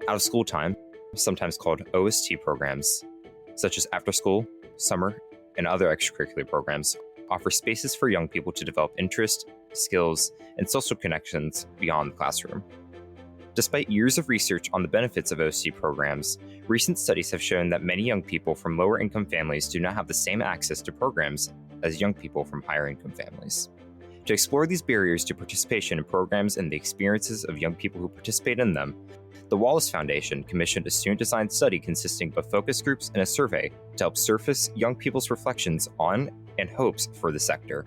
Out-of-school time, sometimes called OST programs, such as after-school, summer, and other extracurricular programs, offer spaces for young people to develop interest, skills, and social connections beyond the classroom. Despite years of research on the benefits of OST programs, recent studies have shown that many young people from lower income families do not have the same access to programs as young people from higher income families. To explore these barriers to participation in programs and the experiences of young people who participate in them, the Wallace Foundation commissioned a student-designed study consisting of focus groups and a survey to help surface young people's reflections on and hopes for the sector.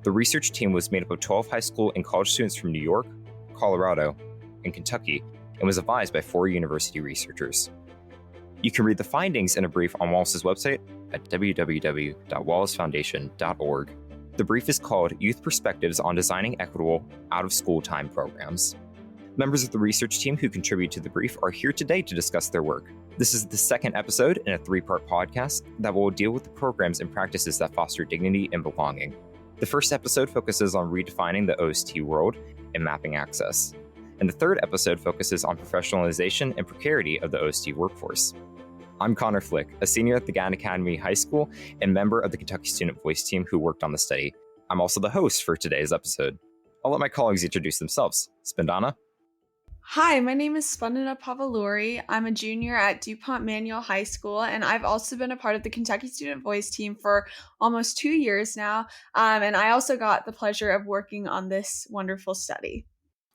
The research team was made up of 12 high school and college students from New York, Colorado, and Kentucky, and was advised by 4 university researchers. You can read the findings in a brief on Wallace's website at www.wallacefoundation.org. The brief is called Youth Perspectives on Designing Equitable Out-of-School Time Programs. Members of the research team who contribute to the brief are here today to discuss their work. This is the second episode in a 3-part podcast that will deal with the programs and practices that foster dignity and belonging. The first episode focuses on redefining the OST world and mapping access. And the third episode focuses on professionalization and precarity of the OST workforce. I'm Connor Flick, a senior at the Gann Academy High School and member of the Kentucky Student Voice team who worked on the study. I'm also the host for today's episode. I'll let my colleagues introduce themselves. Spandana? Hi, my name is Spandana Pavaluri. I'm a junior at DuPont Manual High School, and I've also been a part of the Kentucky Student Voice team for almost 2 years now. And I also got the pleasure of working on this wonderful study.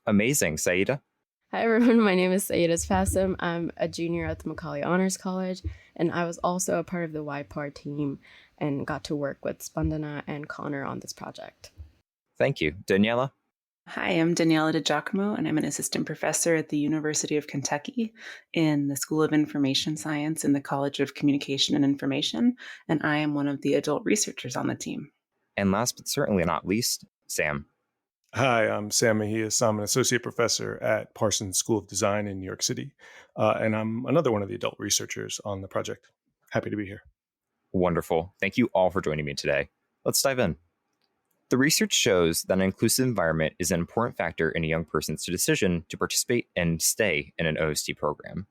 Amazing. Saida? Hi everyone, my name is Saida Fasim. I'm a junior at the Macaulay Honors College, and I was also a part of the YPAR team and got to work with Spandana and Connor on this project. Thank you. Daniela? Hi, I'm Daniela DiGiacomo, and I'm an assistant professor at the University of Kentucky in the School of Information Science in the College of Communication and Information, and I am one of the adult researchers on the team. And last but certainly not least, Sam. Hi, I'm Sam Mejias. I'm an associate professor at Parsons School of Design in New York City, and I'm another one of the adult researchers on the project. Happy to be here. Wonderful. Thank you all for joining me today. Let's dive in. The research shows that an inclusive environment is an important factor in a young person's decision to participate and stay in an OST program,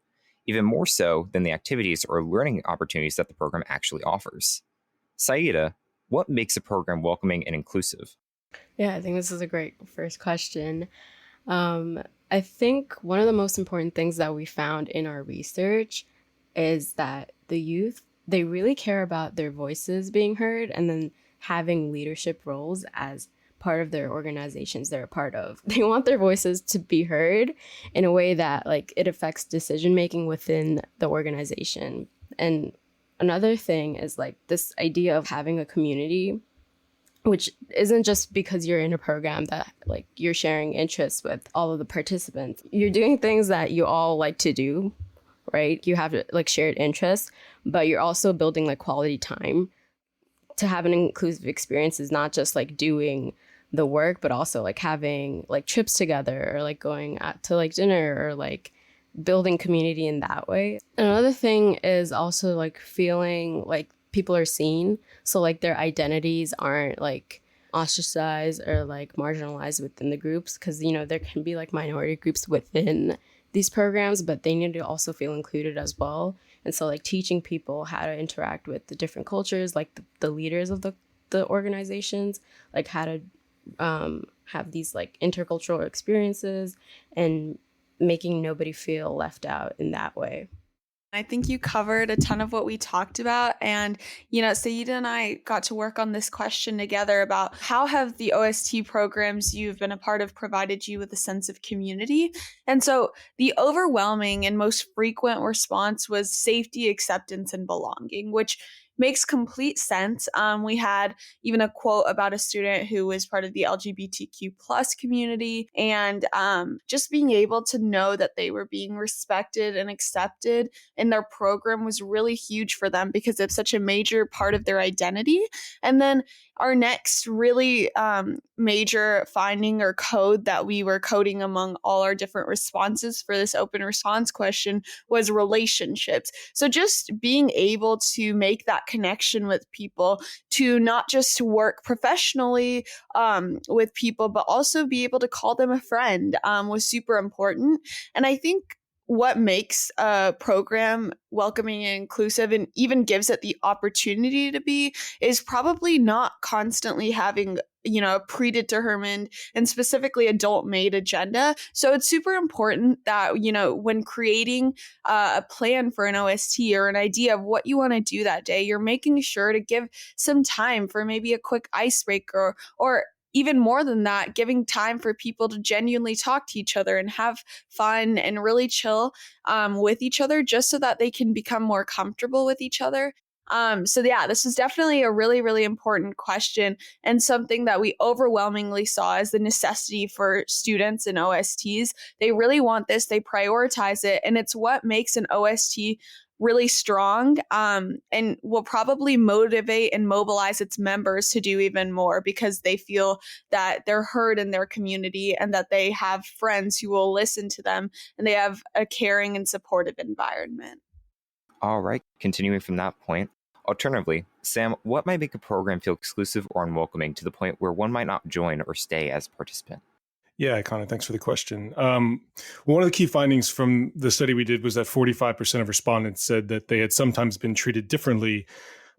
even more so than the activities or learning opportunities that the program actually offers. Saida, what makes a program welcoming and inclusive? Yeah, I think this is a great first question. I think one of the most important things that we found in our research is that the youth, they really care about their voices being heard and then having leadership roles as part of their organizations they're a part of. They want their voices to be heard in a way that it affects decision making within the organization. And another thing is this idea of having a community, which isn't just because you're in a program that you're sharing interests with all of the participants. You're doing things that you all like to do, right? You have shared interests, but you're also building quality time. To have an inclusive experience is not just doing the work, but also having trips together or going out to dinner or building community in that way. Another thing is also feeling people are seen. So their identities aren't ostracized or marginalized within the groups, because there can be minority groups within these programs, but they need to also feel included as well. And so teaching people how to interact with the different cultures, the leaders of the organizations, how to have these intercultural experiences and making nobody feel left out in that way. I think you covered a ton of what we talked about. And, Saida and I got to work on this question together about how have the OST programs you've been a part of provided you with a sense of community? And so the overwhelming and most frequent response was safety, acceptance, and belonging, which makes complete sense. We had even a quote about a student who was part of the LGBTQ plus community, and just being able to know that they were being respected and accepted in their program was really huge for them because it's such a major part of their identity. And then our next really major finding or code that we were coding among all our different responses for this open response question was relationships. So just being able to make that connection with people, to not just work professionally with people, but also be able to call them a friend was super important. And I think what makes a program welcoming and inclusive and even gives it the opportunity to be is probably not constantly having, a predetermined and specifically adult made agenda. So it's super important that, when creating a plan for an OST or an idea of what you want to do that day, you're making sure to give some time for maybe a quick icebreaker, or even more than that, giving time for people to genuinely talk to each other and have fun and really chill with each other, just so that they can become more comfortable with each other. So yeah, this is definitely a really, really important question, and something that we overwhelmingly saw as the necessity for students and OSTs. They really want this, they prioritize it, and it's what makes an OST really strong, and will probably motivate and mobilize its members to do even more, because they feel that they're heard in their community and that they have friends who will listen to them, and they have a caring and supportive environment. All right, continuing from that point. Alternatively, Sam, what might make a program feel exclusive or unwelcoming to the point where one might not join or stay as a participant? Yeah, Connor, thanks for the question. One of the key findings from the study we did was that 45% of respondents said that they had sometimes been treated differently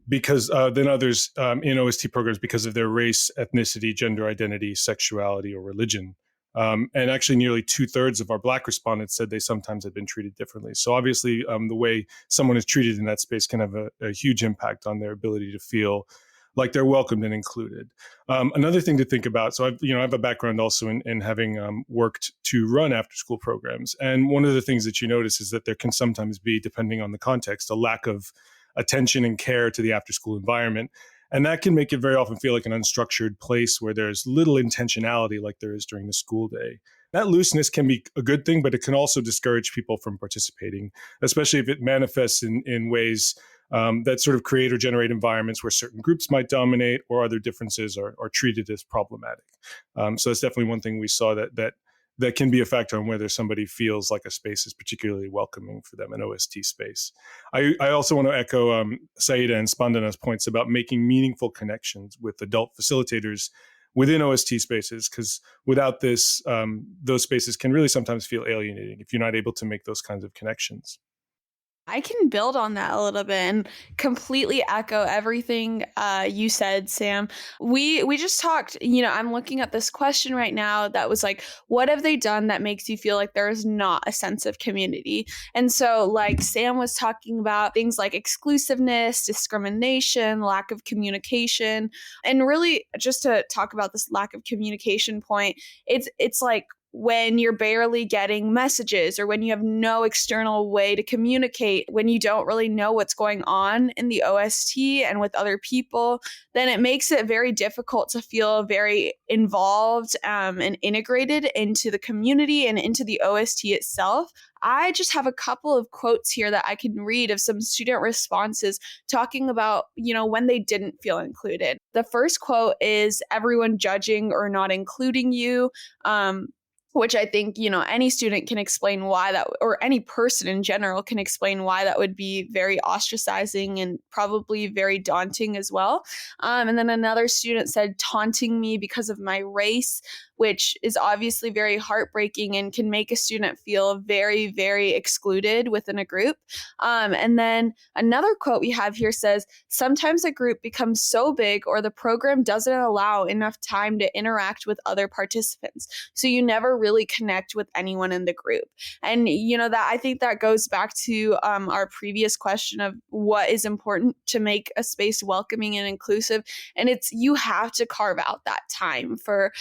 because than others in OST programs because of their race, ethnicity, gender identity, sexuality, or religion. And actually, nearly 2/3 of our Black respondents said they sometimes had been treated differently. So obviously, the way someone is treated in that space can have a huge impact on their ability to feel like they're welcomed and included. Another thing to think about, so I have a background also in having worked to run after school programs. And one of the things that you notice is that there can sometimes be, depending on the context, a lack of attention and care to the after school environment. And that can make it very often feel like an unstructured place where there's little intentionality like there is during the school day. That looseness can be a good thing, but it can also discourage people from participating, especially if it manifests in ways that sort of create or generate environments where certain groups might dominate or other differences are treated as problematic. So that's definitely one thing we saw that can be a factor on whether somebody feels like a space is particularly welcoming for them, an OST space. I also want to echo Saida and Spandana's points about making meaningful connections with adult facilitators within OST spaces, because without this, those spaces can really sometimes feel alienating if you're not able to make those kinds of connections. I can build on that a little bit and completely echo everything you said, Sam. We just talked, I'm looking at this question right now that was like, what have they done that makes you feel like there is not a sense of community? And so like Sam was talking about things like exclusiveness, discrimination, lack of communication. And really just to talk about this lack of communication point, it's like when you're barely getting messages, or when you have no external way to communicate, when you don't really know what's going on in the OST and with other people, then it makes it very difficult to feel very involved and integrated into the community and into the OST itself. I just have a couple of quotes here that I can read of some student responses talking about, when they didn't feel included. The first quote is everyone judging or not including you. Which I think, any student can explain why that, or any person in general can explain why that would be very ostracizing and probably very daunting as well. And then another student said taunting me because of my race, which is obviously very heartbreaking and can make a student feel very, very excluded within a group. And then another quote we have here says, sometimes a group becomes so big or the program doesn't allow enough time to interact with other participants. So you never really connect with anyone in the group. And, that I think that goes back to our previous question of what is important to make a space welcoming and inclusive. And it's, you have to carve out that time for,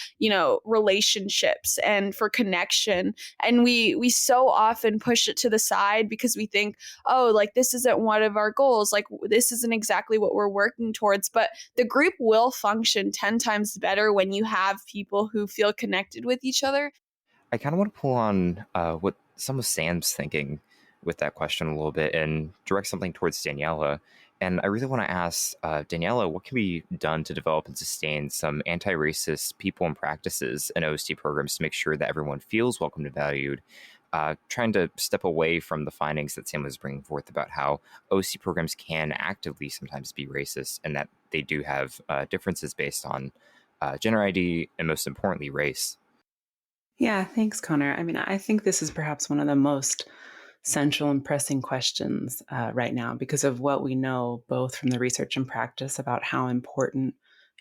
relationships and for connection. And we so often push it to the side because we think, oh, like this isn't one of our goals. Like this isn't exactly what we're working towards. But the group will function 10 times better when you have people who feel connected with each other. I kind of want to pull on what some of Sam's thinking with that question a little bit and direct something towards Daniela. And I really want to ask Daniela, what can be done to develop and sustain some anti-racist people and practices in OST programs to make sure that everyone feels welcomed and valued, trying to step away from the findings that Sam was bringing forth about how OST programs can actively sometimes be racist and that they do have differences based on gender ID and most importantly, race. Yeah, thanks, Connor. I mean, I think this is perhaps one of the most central and pressing questions right now because of what we know, both from the research and practice, about how important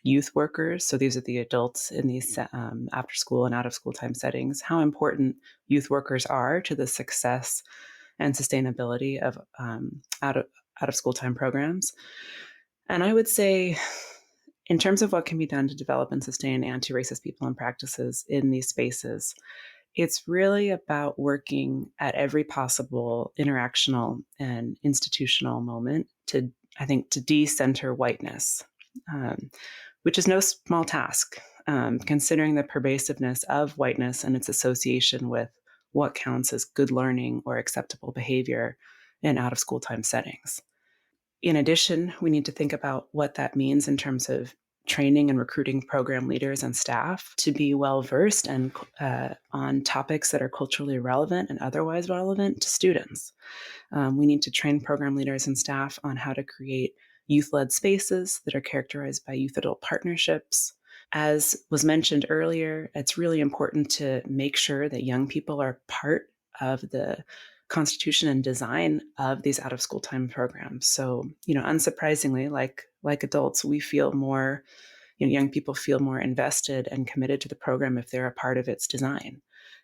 youth workers, so these are the adults in these after school and out of school time settings, how important youth workers are to the success and sustainability of out of school time programs. And I would say, in terms of what can be done to develop and sustain anti-racist people and practices in these spaces, it's really about working at every possible interactional and institutional moment to, I think, to de-center whiteness, which is no small task, considering the pervasiveness of whiteness and its association with what counts as good learning or acceptable behavior in out-of-school time settings. In addition, we need to think about what that means in terms of training and recruiting program leaders and staff to be well-versed and on topics that are culturally relevant and otherwise relevant to students. We need to train program leaders and staff on how to create youth-led spaces that are characterized by youth-adult partnerships. As was mentioned earlier, it's really important to make sure that young people are part of the constitution and design of these out-of-school time programs. So, unsurprisingly, like adults, we feel more, young people feel more invested and committed to the program if they're a part of its design.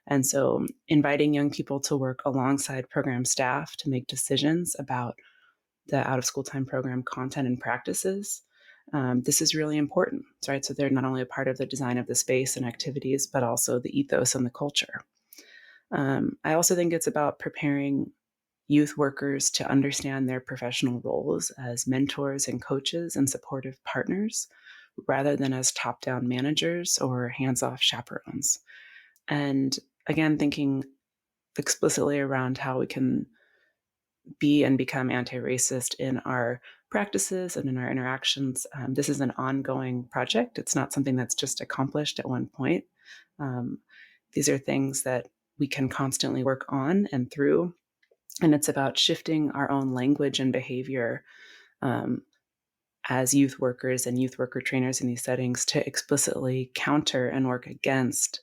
And so inviting young people to work alongside program staff to make decisions about the out-of-school time program content and practices, this is really important, right? So they're not only a part of the design of the space and activities, but also the ethos and the culture. I also think it's about preparing youth workers to understand their professional roles as mentors and coaches and supportive partners, rather than as top-down managers or hands-off chaperones. And again, thinking explicitly around how we can be and become anti-racist in our practices and in our interactions. This is an ongoing project. It's not something that's just accomplished at one point. These are things that we can constantly work on and through. And it's about shifting our own language and behavior as youth workers and youth worker trainers in these settings to explicitly counter and work against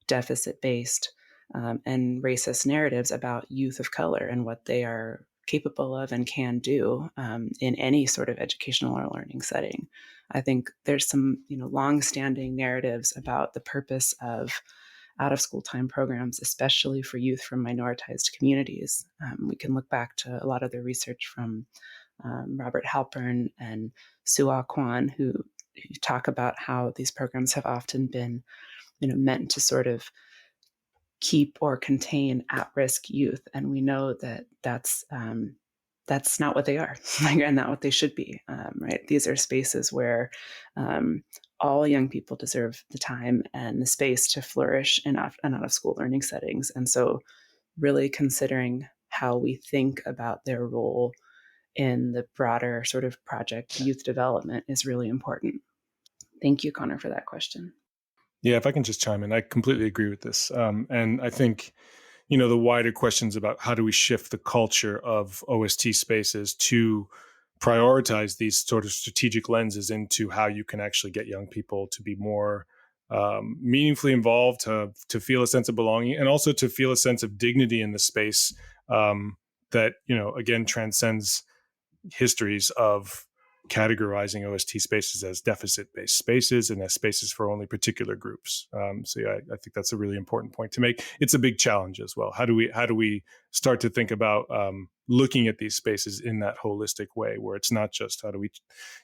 deficit-based and racist narratives about youth of color and what they are capable of and can do in any sort of educational or learning setting. I think there's some, long-standing narratives about the purpose of out-of-school time programs, especially for youth from minoritized communities. We can look back to a lot of the research from Robert Halpern and Sue Kwan, who talk about how these programs have often been, meant to sort of keep or contain at-risk youth, and we know that that's not what they are, and not what they should be. Right? These are spaces where all young people deserve the time and the space to flourish in out-of-school learning settings, and so really considering how we think about their role in the broader sort of project youth development is really important. Thank you, Connor, for that question. Yeah, if I can just chime in, I completely agree with this. And I think, the wider questions about how do we shift the culture of OST spaces to prioritize these sort of strategic lenses into how you can actually get young people to be more meaningfully involved, to feel a sense of belonging, and also to feel a sense of dignity in the space that, again, transcends histories of categorizing OST spaces as deficit-based spaces and as spaces for only particular groups. So yeah, I think that's a really important point to make. It's a big challenge as well. How do we start to think about looking at these spaces in that holistic way, where it's not just how do we,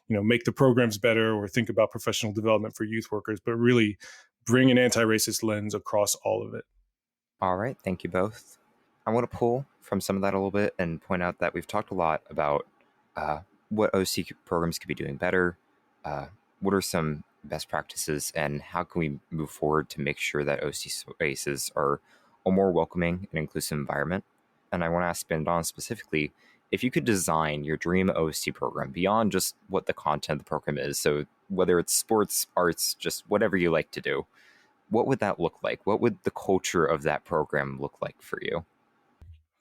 make the programs better or think about professional development for youth workers, but really bring an anti-racist lens across all of it. All right, thank you both. I want to pull from some of that a little bit and point out that we've talked a lot about what OC programs could be doing better, what are some best practices, and how can we move forward to make sure that OC spaces are a more welcoming and inclusive environment. And I want to ask Ben Don specifically, if you could design your dream OC program beyond just what the content of the program is, so whether it's sports, arts, just whatever you like to do, what would that look like? What would the culture of that program look like for you?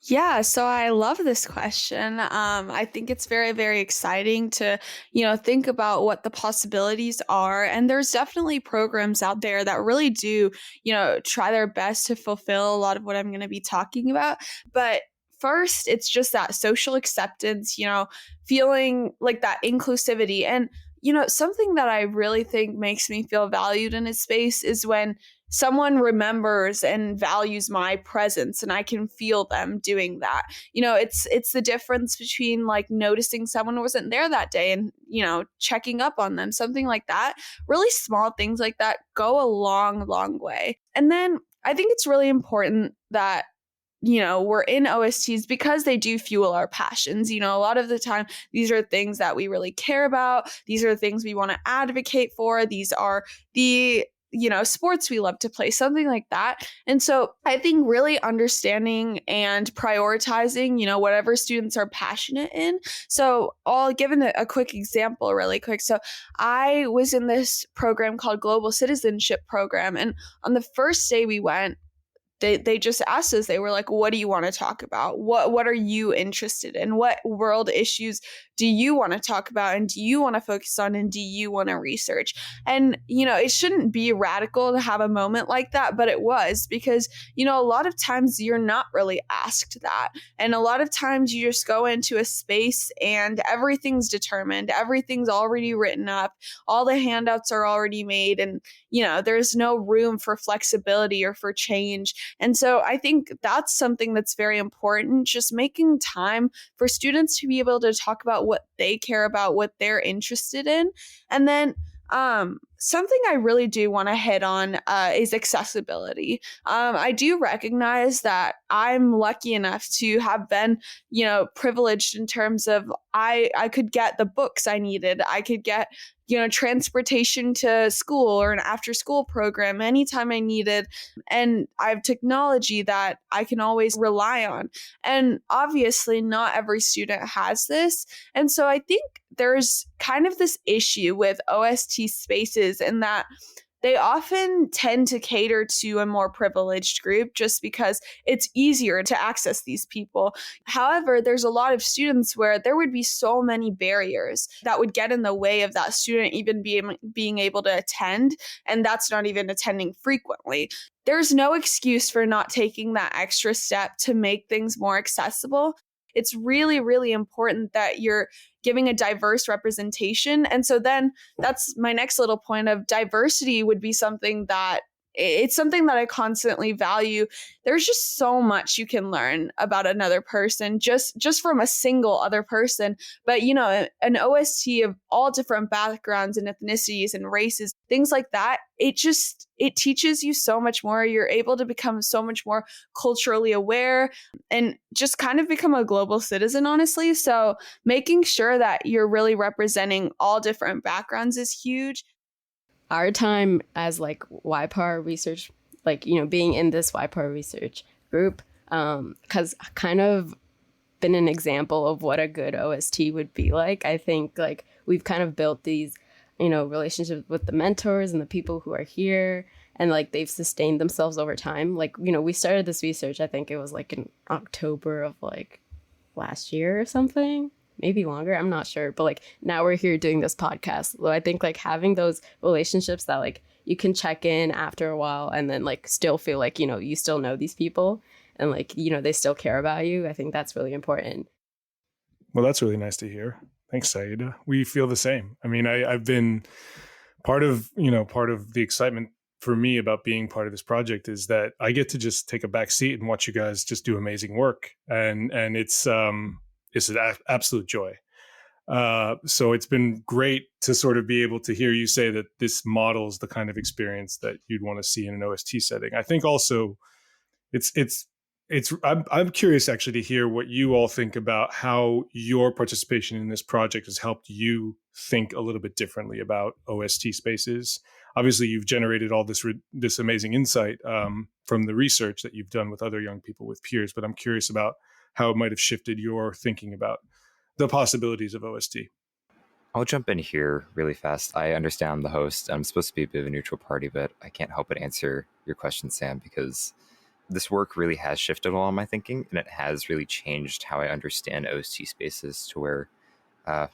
Yeah, so I love this question. I think it's very, very exciting to, think about what the possibilities are. And there's definitely programs out there that really do, try their best to fulfill a lot of what I'm going to be talking about. But first, it's just that social acceptance, feeling like that inclusivity. And, something that I really think makes me feel valued in a space is when someone remembers and values my presence and I can feel them doing that. It's the difference between like noticing someone wasn't there that day and, checking up on them, something like that. Really small things like that go a long, long way. And then I think it's really important that we're in OSTs because they do fuel our passions. A lot of the time, these are things that we really care about. These are things we want to advocate for. These are the sports we love to play, something like that. And so I think really understanding and prioritizing, whatever students are passionate in. So I'll give a quick example really quick. So I was in this program called Global Citizenship Program. And on the first day we went, they just asked us, they were like, what do you want to talk about? What are you interested in? What world issues do you want to talk about? And do you want to focus on? And do you want to research? And, it shouldn't be radical to have a moment like that, but it was because, a lot of times you're not really asked that. And a lot of times you just go into a space and everything's determined. Everything's already written up. All the handouts are already made. And, there's no room for flexibility or for change. And so I think that's something that's very important, just making time for students to be able to talk about what they care about, what they're interested in. And then something I really do want to hit on is accessibility. I do recognize that I'm lucky enough to have been, privileged in terms of I could get the books I needed. I could get, transportation to school or an after school program anytime I needed. And I have technology that I can always rely on. And obviously not every student has this. And so I think there's kind of this issue with OST spaces in that they often tend to cater to a more privileged group just because it's easier to access these people. However, there's a lot of students where there would be so many barriers that would get in the way of that student even being able to attend, and that's not even attending frequently. There's no excuse for not taking that extra step to make things more accessible. It's really, really important that you're giving a diverse representation. And so then that's my next little point of diversity would be something that it's something that I constantly value. There's just so much you can learn about another person just from a single other person. But, an OST of all different backgrounds and ethnicities and races, things like that, it teaches you so much more. You're able to become so much more culturally aware and just kind of become a global citizen, honestly. So making sure that you're really representing all different backgrounds is huge. Our time as like YPAR research, being in this YPAR research group, has kind of been an example of what a good OST would be like. I think we've kind of built these, relationships with the mentors and the people who are here, and they've sustained themselves over time. We started this research, I think it was in October of last year or something. Maybe longer, I'm not sure, but now we're here doing this podcast. So I think having those relationships that you can check in after a while and then still feel you still know these people and they still care about you. I think that's really important. Well, that's really nice to hear. Thanks, Saida. We feel the same. I mean, I've been part of the excitement for me about being part of this project is that I get to just take a back seat and watch you guys just do amazing work, and it's an absolute joy. So it's been great to sort of be able to hear you say that this models the kind of experience that you'd want to see in an OST setting. I think also I'm curious actually to hear what you all think about how your participation in this project has helped you think a little bit differently about OST spaces. Obviously, you've generated all this amazing insight from the research that you've done with other young people, with peers, but I'm curious about how it might have shifted your thinking about the possibilities of OST. I'll jump in here really fast. I understand I'm the host. I'm supposed to be a bit of a neutral party, but I can't help but answer your question, Sam, because this work really has shifted a lot of my thinking, and it has really changed how I understand OST spaces to where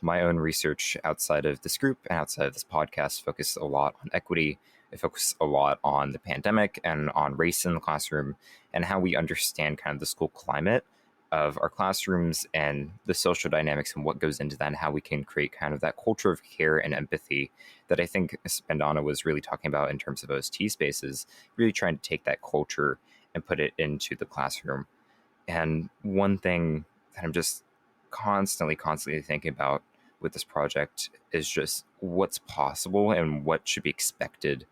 my own research outside of this group and outside of this podcast focuses a lot on equity. It focuses a lot on the pandemic and on race in the classroom and how we understand kind of the school climate of our classrooms and the social dynamics and what goes into that and how we can create kind of that culture of care and empathy that I think Spandana was really talking about in terms of OST spaces, really trying to take that culture and put it into the classroom. And one thing that I'm just constantly thinking about with this project is just what's possible and what should be expected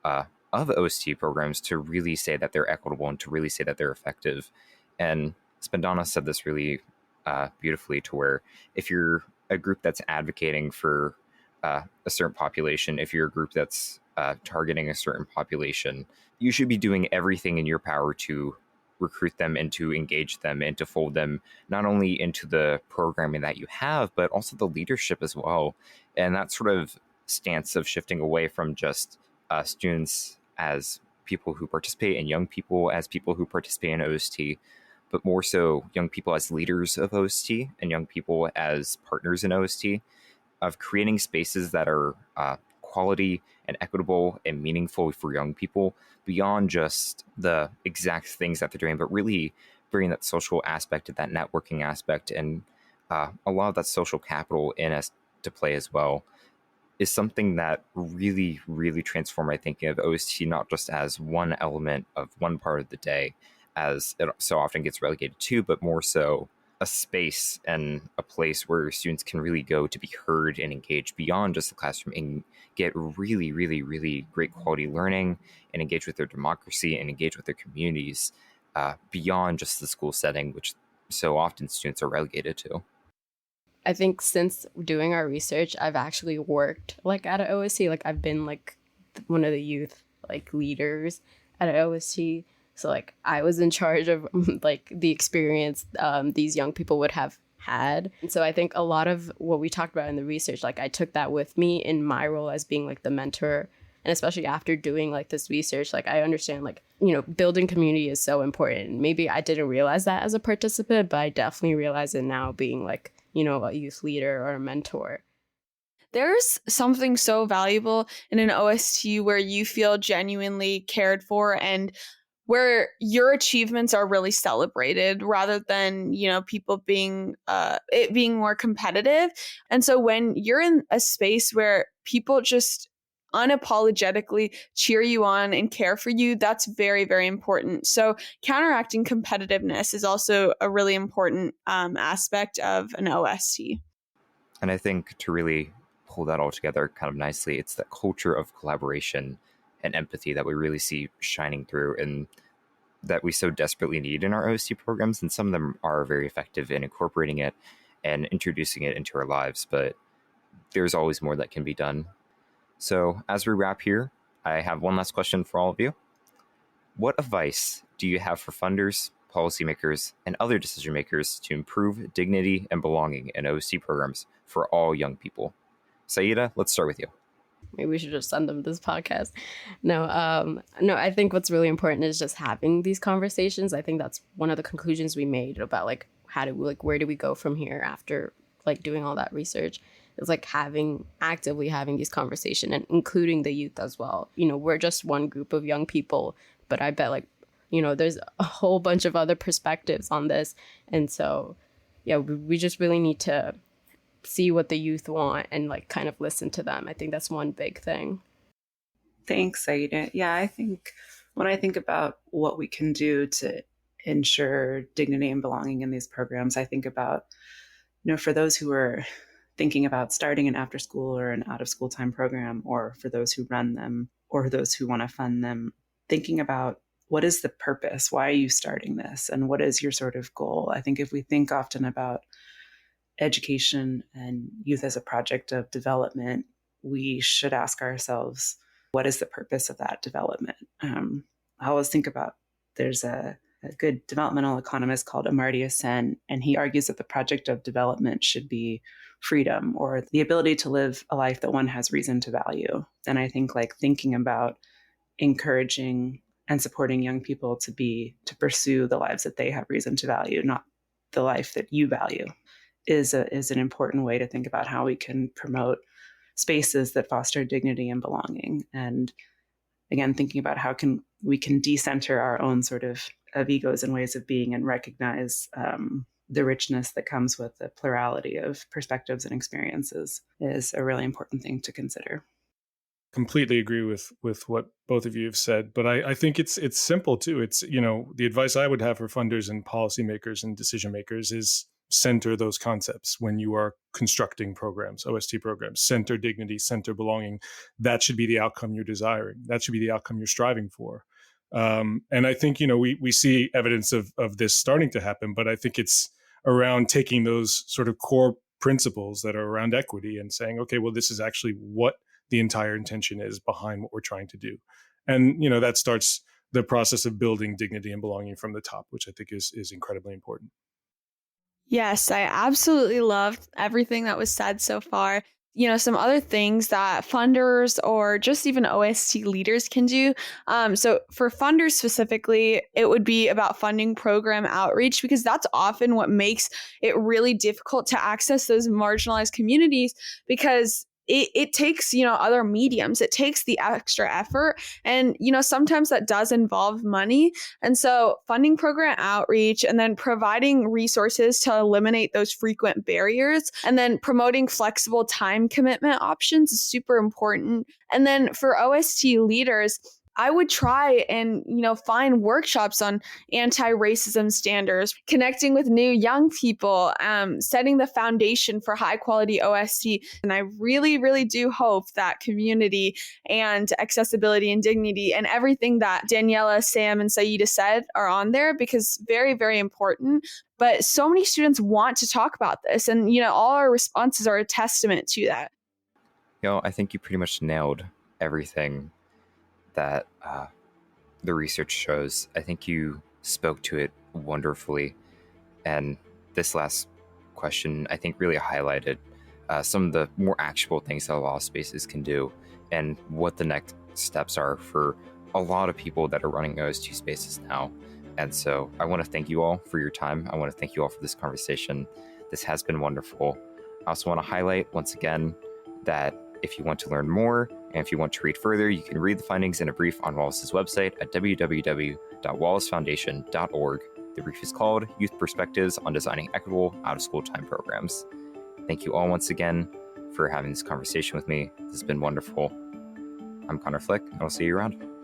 of OST programs to really say that they're equitable and to really say that they're effective. And Spandana said this really beautifully, to where if you're a group that's advocating for a certain population, if you're a group that's targeting a certain population, you should be doing everything in your power to recruit them and to engage them and to fold them not only into the programming that you have, but also the leadership as well. And that sort of stance of shifting away from just students as people who participate and young people as people who participate in OST, but more so young people as leaders of OST and young people as partners in OST, of creating spaces that are quality and equitable and meaningful for young people beyond just the exact things that they're doing, but really bringing that social aspect, that networking aspect, and a lot of that social capital in us to play as well, is something that really transformed my thinking of OST, not just as one element of one part of the day, as it so often gets relegated to, but more so a space and a place where students can really go to be heard and engaged beyond just the classroom and get really great quality learning and engage with their democracy and engage with their communities beyond just the school setting, which so often students are relegated to. I think since doing our research, I've actually worked like at an OSC. Like I've been like one of the youth like leaders at an OSC. So like I was in charge of like the experience these young people would have had. And so I think a lot of what we talked about in the research, like I took that with me in my role as being like the mentor. And especially after doing like this research, like I understand like, you know, building community is so important. Maybe I didn't realize that as a participant, but I definitely realize it now being like, you know, a youth leader or a mentor. There's something so valuable in an OST where you feel genuinely cared for and where your achievements are really celebrated rather than, you know, people being it being more competitive. And so when you're in a space where people just unapologetically cheer you on and care for you, that's very important. So counteracting competitiveness is also a really important aspect of an OST. And I think to really pull that all together kind of nicely, it's that culture of collaboration and empathy that we really see shining through and that we so desperately need in our OST programs. And some of them are very effective in incorporating it and introducing it into our lives, but there's always more that can be done. So as we wrap here, I have one last question for all of you. What advice do you have for funders, policymakers, and other decision makers to improve dignity and belonging in OST programs for all young people? Saida, let's start with you. Maybe we should just send them this podcast. No, I think what's really important is just having these conversations. I think that's one of the conclusions we made about like where do we go from here after like doing all that research. It's like actively having these conversations and including the youth as well. You know, we're just one group of young people, but I bet like, you know, there's a whole bunch of other perspectives on this. And so, yeah, we just really need to see what the youth want and like kind of listen to them. I think that's one big thing. Thanks, Saida. Yeah, I think when I think about what we can do to ensure dignity and belonging in these programs, I think about, you know, for those who are thinking about starting an after school or an out of school time program, or for those who run them or those who want to fund them, thinking about what is the purpose? Why are you starting this? And what is your sort of goal? I think if we think often about education and youth as a project of development, we should ask ourselves, what is the purpose of that development? I always think about, there's a good developmental economist called Amartya Sen, and he argues that the project of development should be freedom, or the ability to live a life that one has reason to value. And I think like thinking about encouraging and supporting young people to pursue the lives that they have reason to value, not the life that you value, is an important way to think about how we can promote spaces that foster dignity and belonging. And again, thinking about how we can decenter our own sort of of egos and ways of being and recognize the richness that comes with the plurality of perspectives and experiences is a really important thing to consider. Completely agree with what both of you have said, but I think it's simple too. It's, the advice I would have for funders and policymakers and decision makers is center those concepts when you are constructing programs, OST programs. Center dignity, center belonging. That should be the outcome you're desiring. That should be the outcome you're striving for. And I think, we see evidence of this starting to happen, but I think it's around taking those sort of core principles that are around equity and saying, okay, well, this is actually what the entire intention is behind what we're trying to do. And, that starts the process of building dignity and belonging from the top, which I think is incredibly important. Yes, I absolutely loved everything that was said so far. Some other things that funders or just even OST leaders can do. So for funders specifically, it would be about funding program outreach, because that's often what makes it really difficult to access those marginalized communities, because it takes, other mediums. It takes the extra effort. And, sometimes that does involve money. And so funding program outreach and then providing resources to eliminate those frequent barriers and then promoting flexible time commitment options is super important. And then for OST leaders, I would try and, find workshops on anti-racism standards, connecting with new young people, setting the foundation for high quality OST. And I really, really do hope that community and accessibility and dignity and everything that Daniela, Sam, and Saida said are on there, because very, very important. But so many students want to talk about this. And, all our responses are a testament to that. I think you pretty much nailed everything that the research shows. I think you spoke to it wonderfully. And this last question, I think, really highlighted some of the more actionable things that law spaces can do and what the next steps are for a lot of people that are running OST spaces now. And so I want to thank you all for your time. I want to thank you all for this conversation. This has been wonderful. I also want to highlight once again that if you want to learn more and if you want to read further, you can read the findings in a brief on Wallace's website at www.wallacefoundation.org. The brief is called Youth Perspectives on Designing Equitable Out-of-School Time Programs. Thank you all once again for having this conversation with me. This has been wonderful. I'm Connor Flick, and I'll see you around.